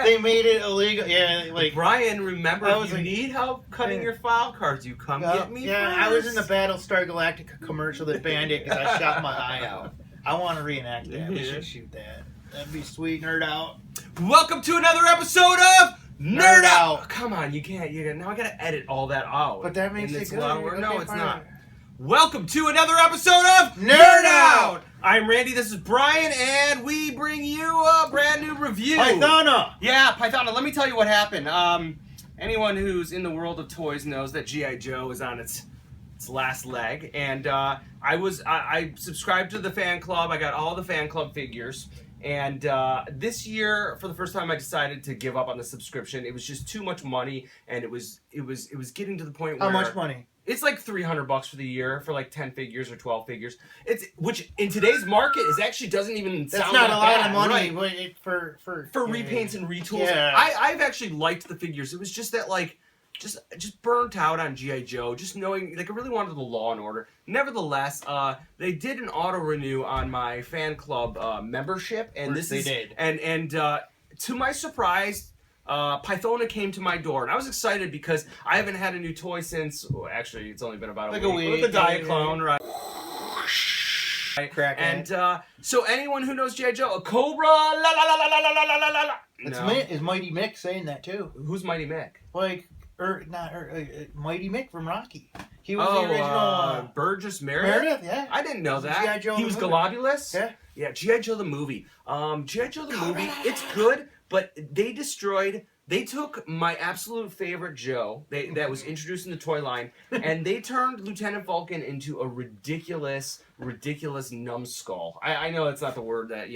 They made it illegal. Yeah, like Brian, remember, if you like, need help cutting your file cards, you come get me Yeah, first. I was in the Battlestar Galactica commercial that banned it because I shot my eye out. I want to reenact that. We should shoot that. That'd be sweet. Nerd out. Welcome to another episode of Nerd Out. Come on, you can't. Now I gotta edit all that out. But that makes it good. No, it's not. Welcome to another episode of Nerd Out. I'm Randy, this is Brian, and we bring you a brand new review. Pythona. Yeah, Pythona. Let me tell you what happened. Anyone who's in the world of toys knows that G.I. Joe is on its last leg, and I subscribed to the fan club. I got all the fan club figures, and this year, for the first time, I decided to give up on the subscription. It was just too much money, and it was getting to the point where How much money? It's like $300 for the year for like 10 figures or 12 figures. Which in today's market is actually doesn't even sound not that a lot bad, of money, right? for repaints and retools. Yeah. I've actually liked the figures. It was just that like just burnt out on G.I. Joe, just knowing like I really wanted the Law and Order. Nevertheless, they did an auto renew on my fan club membership, and and to my surprise, Pythona came to my door, and I was excited because I haven't had a new toy since. Well, actually, it's only been about a week. With the Diet Clone, right? And so anyone who knows G.I. Joe, a COBRA, la la la la la la la la la. Is Mighty Mick saying that too? Who's Mighty Mick? Mighty Mick from Rocky. He was the original Burgess Meredith. Yeah. I didn't know that. G.I. Joe he was Globulus. Yeah. Yeah, G.I. Joe the movie. G.I. Joe the movie. It's good, but they took my absolute favorite Joe that was introduced in the toy line, and they turned Lieutenant Vulcan into a ridiculous numbskull. I know that's not the word that,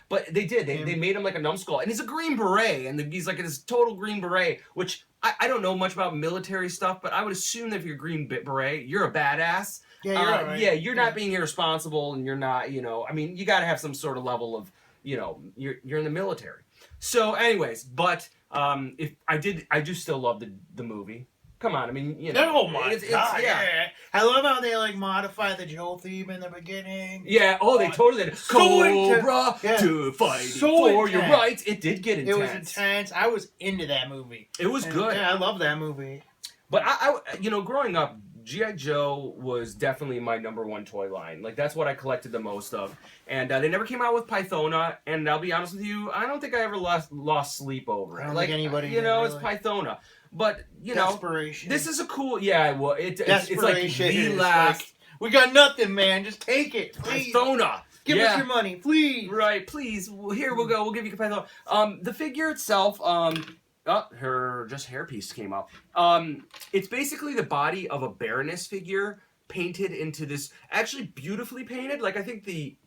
but they did. They made him like a numbskull, and he's a Green Beret, and he's like this total Green Beret, which I don't know much about military stuff, but I would assume that if you're a Green Beret, you're a badass. Yeah, you're all right. Yeah, you're not being irresponsible, and you're not, I mean, you got to have some sort of level of, you're in the military. So, anyways, but if I do still love the movie. Come on, I mean, Oh my God! Yeah. I love how they like modify the Joe theme in the beginning. Yeah. Oh, they totally did. COBRA to fight for your rights. It did get intense. It was intense. I was into that movie. It was good. Yeah, I love that movie. But I growing up, G.I. Joe was definitely my number one toy line. Like, that's what I collected the most of. And they never came out with Pythona, and I'll be honest with you, I don't think I ever lost sleep over it. I don't think anybody did, it's Pythona. But, Desperation. This is a cool, it's like the last. Like, we got nothing, man. Just take it, please. Pythona. Give us your money, please. Right, please. Here, we'll go. We'll give you Pythona. The figure itself, her hairpiece came up. It's basically the body of a Baroness figure painted into this, actually beautifully painted. Like, I think the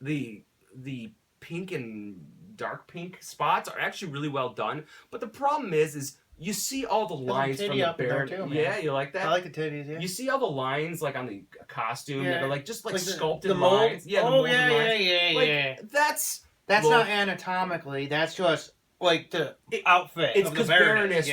pink and dark pink spots are actually really well done. But the problem is you see all the lines from the Baron. Yeah, you like that? I like the titties. Yeah. You see all the lines like on the costume that are like just like sculpted the mold? lines. Yeah. Yeah. That's not anatomically. That's just like the outfit. It's because Baroness.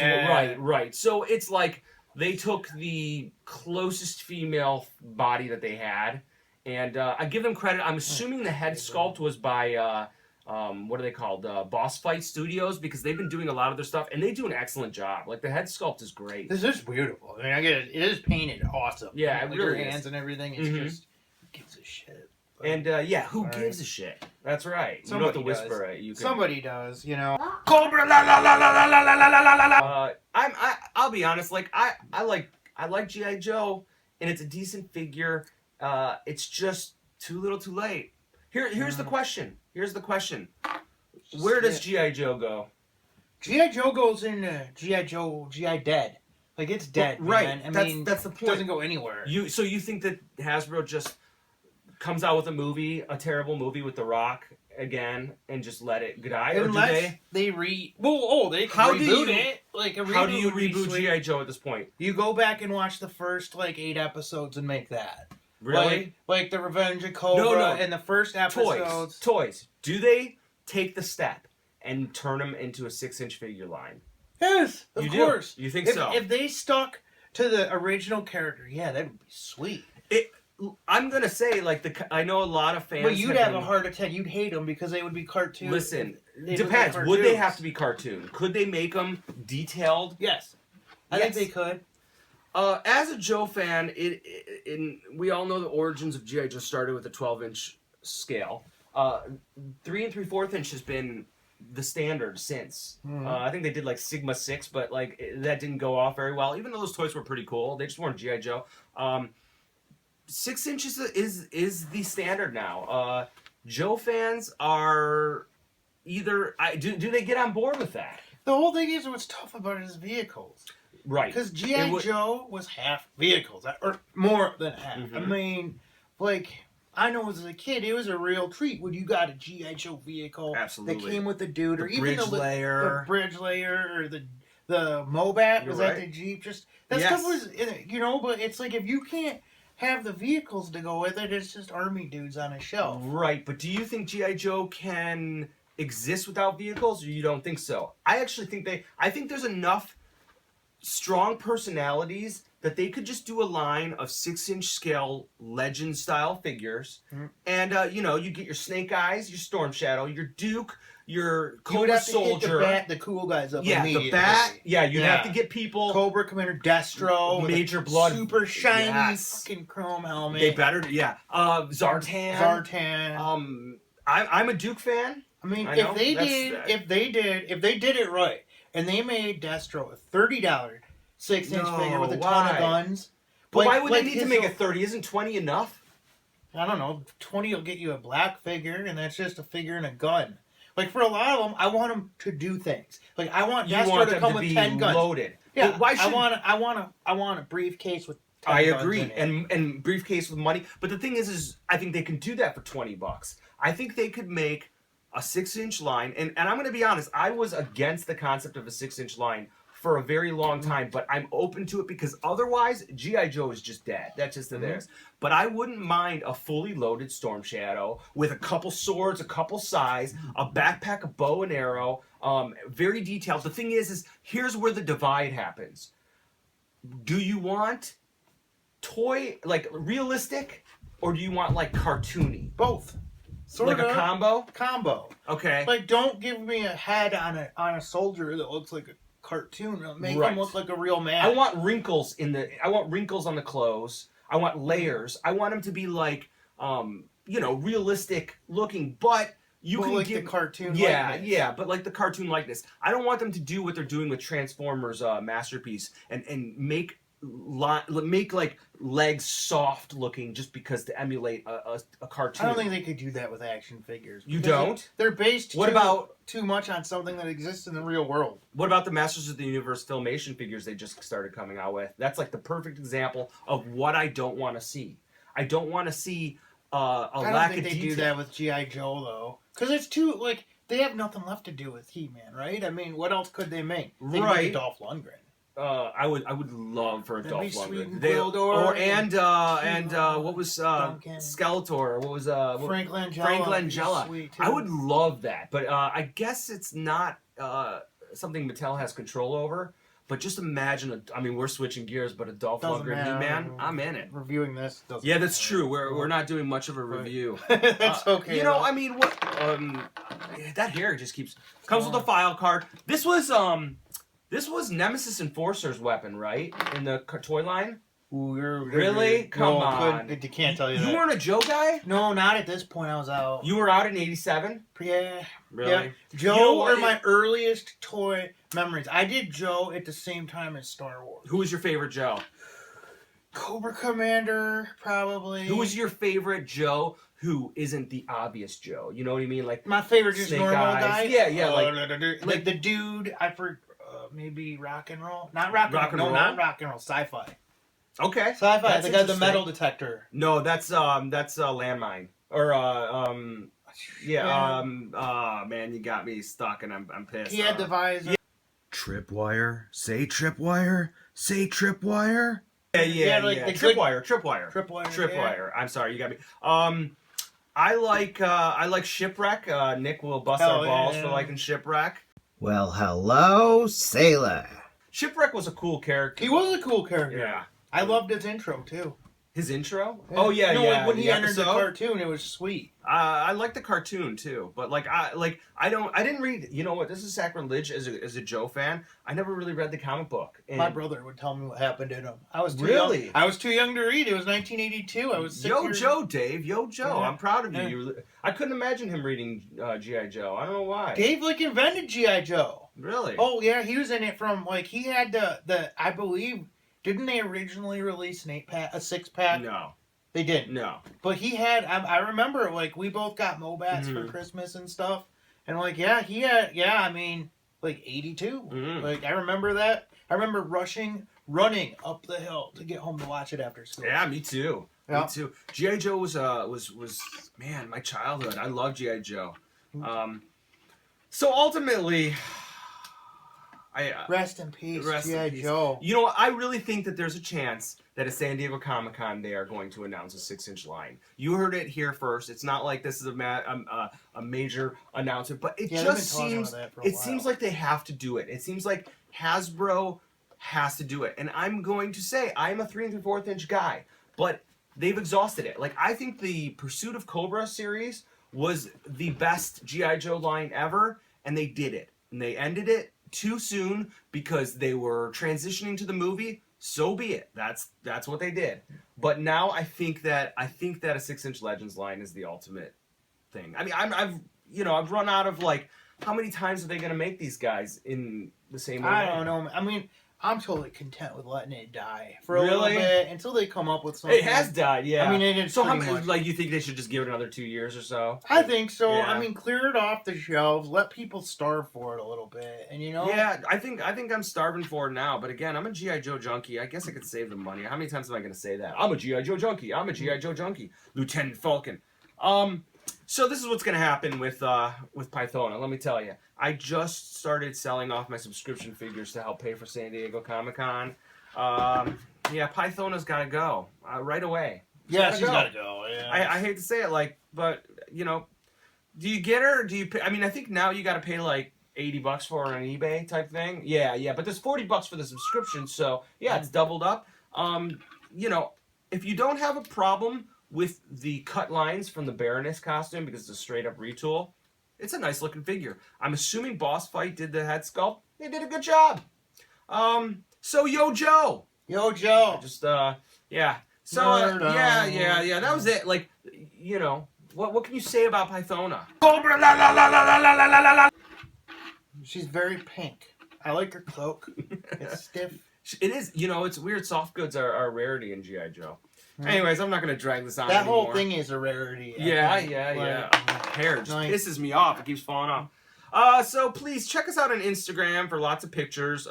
Right. So it's like they took the closest female body that they had, and I give them credit. I'm assuming the head sculpt was by what are they called? Boss Fight Studios, because they've been doing a lot of their stuff, and they do an excellent job. Like, the head sculpt is great. This is beautiful. I mean, I get it. It is painted awesome. Yeah, like, it really your hands and everything. It's just, who gives a shit? But, and who gives a shit? That's right. Somebody you don't have to whisper it. You can... Somebody does, COBRA la la la la la la la la la la. I'll be honest. Like, I like G.I. Joe, and it's a decent figure. It's just too little, too late. Here's the question. Where does G.I. Joe go? G.I. Joe goes in G.I. Dead. Like, it's dead, right. Man. I mean, that's the point. It doesn't go anywhere. So you think that Hasbro just comes out with a terrible movie with The Rock again, and just let it die? Or Unless do they they reboot it. Like, how do you reboot G.I. Joe at this point? You go back and watch the first, 8 episodes and make that. Really? Like the Revenge of Cobra and the first episodes. Toys. Do they take the step and turn them into a 6-inch figure line? Yes, of course. You think so? If they stuck to the original character, yeah, that would be sweet. I'm gonna say I know a lot of fans. But you'd have a been, heart attack. You'd hate them because they would be cartoons. Listen, They depends. look like Would they cartoons. have to be cartoon? Could they make them detailed? Yes, I think they could. As a Joe fan, we all know the origins of G.I. Joe started with a 12-inch scale. 3 3/4 inch has been the standard since. I think they did like Sigma 6, but that didn't go off very well. Even though those toys were pretty cool, they just weren't G.I. Joe. 6 inches is the standard now. Joe fans are either do they get on board with that? The whole thing is what's tough about it is vehicles. Right. Because G.I. Joe was half vehicles, or more than half. Mm-hmm. I mean, I know as a kid, it was a real treat when you got a G.I. Joe vehicle Absolutely. that came with the dude, or The even bridge layer. the bridge layer, or the Mobat, was that right. the Jeep? Just that Yes. stuff was, but it's like if you can't have the vehicles to go with it, it's just army dudes on a shelf. Right, but do you think G.I. Joe can exist without vehicles, or you don't think so? I actually think I think there's enough strong personalities that they could just do a line of 6-inch scale legend style figures, and you get your Snake Eyes, your Storm Shadow, your Duke, your Cobra Soldier, the cool guys up. yeah, immediately. the Bat, yeah, you'd have to get people. Cobra Commander Destro, Major with a Blood, super shiny yes. fucking chrome helmet. They better, yeah. Zartan. I'm a Duke fan. I mean, I if know, they did it right, and they made Destro a $30 6-inch figure with a ton of guns. But why would they need to make it 30? Isn't 20 enough? I don't know. 20 will get you a black figure, and that's just a figure and a gun. For a lot of them, I want them to do things. I want Destro to come with 10 guns. Loaded. Yeah, But why should I want a briefcase with 10 I guns agree, in it. and briefcase with money. But the thing is I think they can do that for $20. I think they could make a 6-inch line, and I'm going to be honest, I was against the concept of a 6-inch line for a very long time, but I'm open to it because otherwise, G.I. Joe is just dead. That's just theirs. But I wouldn't mind a fully loaded Storm Shadow with a couple swords, a couple sais, a backpack, a bow and arrow, very detailed. The thing is here's where the divide happens. Do you want toy, realistic, or do you want, cartoony? Both. Like a combo? Combo. Okay. Don't give me a head on a soldier that looks like a cartoon. Make him look like a real man. I want wrinkles on the clothes. I want layers. I want them to be realistic looking, but you can get the cartoon. Yeah, but the cartoon likeness. I don't want them to do what they're doing with Transformers Masterpiece and make legs soft looking just because to emulate a cartoon. I don't think they could do that with action figures. You don't? They're based too much on something that exists in the real world. What about the Masters of the Universe Filmation figures they just started coming out with? That's the perfect example of what I don't want to see. I don't want to see a lack of detail. I don't think they do that with G.I. Joe, though. Because it's too, they have nothing left to do with He-Man, right? I mean, what else could they make? They could make a Dolph Lundgren. I would love for a Dolph Lundgren. What was Skeletor? What was Frank Langella? Frank Langella. I would love that, but I guess it's not something Mattel has control over. But just imagine we're switching gears, but a Dolph Lundgren He-Man, I'm in it. Reviewing this doesn't matter. That's true. We're not doing much of a review. That's okay. That hair just comes with a file card. This was Nemesis Enforcer's weapon, right? In the toy line? Really? Come on. You can't tell you that. You weren't a Joe guy? No, not at this point. I was out. You were out in 87? Yeah. Really? Yeah. Joe are my earliest toy memories. I did Joe at the same time as Star Wars. Who was your favorite Joe? Cobra Commander, probably. Who was your favorite Joe who isn't the obvious Joe? You know what I mean? My favorite just normal guy? Yeah. The dude, maybe rock and roll? Not rock and roll. No, not rock and roll. Sci-fi. Okay. Sci-fi. The guy, the metal detector. No, that's landmine. Or man, you got me stuck, and I'm pissed. He had the visor. Tripwire. Say tripwire. Say tripwire. Yeah. Tripwire. Yeah. I'm sorry, you got me. I like Shipwreck. Nick will bust our balls for liking Shipwreck. Well, hello, sailor. Shipwreck was a cool character. He was a cool character. Yeah. I loved his intro, too. His intro? Yeah. Oh yeah, no, yeah. like when he entered the episode? cartoon, it was sweet. I like the cartoon too, but I didn't read. You know what? This is sacrilege as a Joe fan. I never really read the comic book. And My brother would tell me what happened in him. I was too Really? young. I was too young to read. It was 1982. I was 6 Yo years Joe, Dave. Yo Joe. Yeah. I'm proud of you. Yeah. I couldn't imagine him reading G.I. Joe. I don't know why. Dave like invented G.I. Joe. Really? Oh yeah, he was in it from like he had the I believe didn't they originally release an 8-pack, a 6-pack? No. They didn't. No. But he had, I remember, like, we both got Mobats for Christmas and stuff. And, like, yeah, he had, I mean, like, 82. Like, I remember that. I remember running up the hill to get home to watch it after school. Yeah, me too. Yeah. Me too. G.I. Joe was man, my childhood. I love G.I. Joe. So ultimately, Rest in peace, Rest in G.I. peace. Joe. You know what? I really think that there's a chance that at San Diego Comic-Con they are going to announce a 6-inch line. You heard it here first. It's not like this is a major announcement, but it just seems like they have to do it. It seems like Hasbro has to do it. And I'm going to say I'm a 3 3/4 inch guy, but they've exhausted it. Like I think the Pursuit of Cobra series was the best G.I. Joe line ever, and they did it. And they ended it too soon because they were transitioning to the movie. So be it. That's what they did. But now I think that a 6-inch Legends line is the ultimate thing. I mean, I've run out of like how many times are they going to make these guys in the same movie? I don't know. I mean, I'm totally content with letting it die for a little bit until they come up with something. It has died, yeah. I mean, it is. So how much. like you think they should just give it another 2 years or so? I think so. Yeah. I mean, clear it off the shelves. Let people starve for it a little bit, and you know. Yeah, I think I'm starving for it now. But again, I'm a G.I. Joe junkie. I guess I could save the money. How many times am I going to say that? I'm a G.I. Joe junkie. I'm a G.I. Joe junkie. Lieutenant Falcon. So this is what's going to happen with Pythona. Let me tell you. I just started selling off my subscription figures to help pay for San Diego Comic-Con. Yeah, Pythona's got to go right away. Yeah, she's got to go. Yeah. I hate to say it, but you know, do you get her? Do you pay? I mean, I think now you got to pay like $80 for her on eBay type thing. Yeah, but there's $40 for the subscription, so yeah, it's doubled up. You know, if you don't have a problem with the cut lines from the Baroness costume because it's a straight up retool, it's a nice looking figure. I'm assuming Boss Fight did the head sculpt. They did a good job. So Yo Joe. Just yeah. So yeah. That was it. Like, you know, what can you say about Pythona? COBRA la la la la la la la la. She's very pink. I like her cloak. It's stiff. It is. You know, it's weird. Soft goods are a rarity in G.I. Joe. Anyways, I'm not going to drag this on That anymore. whole thing is a rarity. Yeah. Hair just pisses me off. It keeps falling off. So please check us out on Instagram for lots of pictures.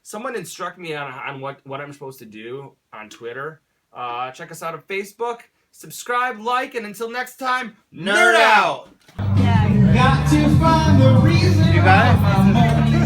Someone instruct me on what I'm supposed to do on Twitter. Check us out on Facebook. Subscribe, like, and until next time, nerd out! Yeah. Got to find the reason. You got it?